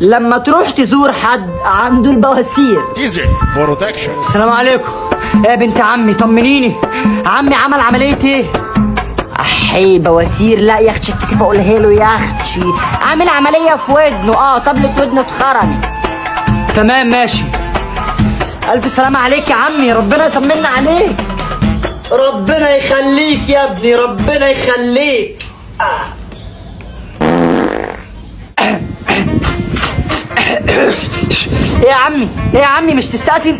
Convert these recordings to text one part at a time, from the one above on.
لما تروح تزور حد عنده البواسير. السلام عليكم يا بنت عمي، طمنيني عمي عمل عملية ايه؟ احي بواسير؟ لا يا اختي اكتسف اقولها له يا اختي، عامل عملية في ودنه، طبلة ودنه اتخرمت. تمام ماشي، الف سلامة عليك يا عمي، ربنا يطمنا عليك. ربنا يخليك يا ابني، ربنا يخليك. ايه يا عمي، ايه يا عمي مش تستأذن؟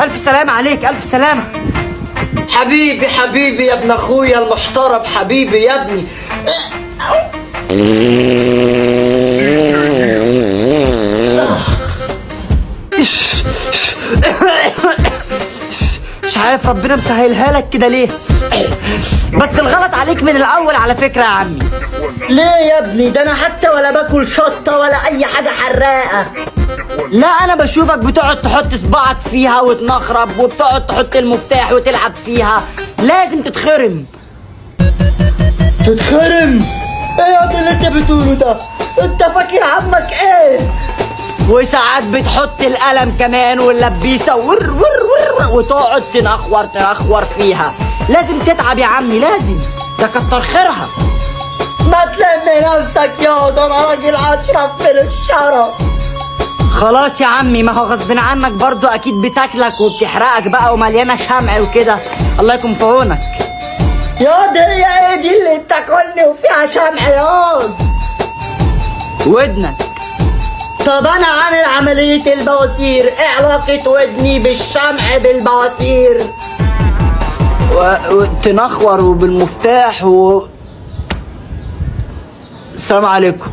الف سلامة عليك، الف سلامة. حبيبي حبيبي يا ابن اخويا المحترم، حبيبي يا ابني. مش عارف ربنا مسهلها لك كده ليه، بس الغلط عليك من الاول على فكرة يا عمي. ليه يا ابني؟ ده انا حتى ولا باكل شطة ولا اي حاجة حراقة. لا انا بشوفك بتقعد تحط صباعك فيها وتنخرب، وبتقعد تحط المفتاح وتلعب فيها، لازم تتخرم. تتخرم؟ ايه يا ابني اللي انت بتقوله ده؟ انت فاكر عمك ايه؟ وساعات بتحط القلم كمان واللبيسه وتقعد تنخور فيها، لازم تتعب يا عمي، لازم، ده كتر خيرها. ما تلم نفسك يا ده، انا راجل اشرف من الشرف. خلاص يا عمي، ما هو غصب عنك برضو اكيد بتاكلك وبتحرقك بقى ومليانه شمع وكده، الله يكون في عونك. يا دي ايه دي اللي بتاكلني وفيها شمع يا ودنك؟ طب انا عامل عمليه البواسير، ايه علاقه ودني بالشمع بالبواسير؟ وتنخور وبالمفتاح السلام عليكم.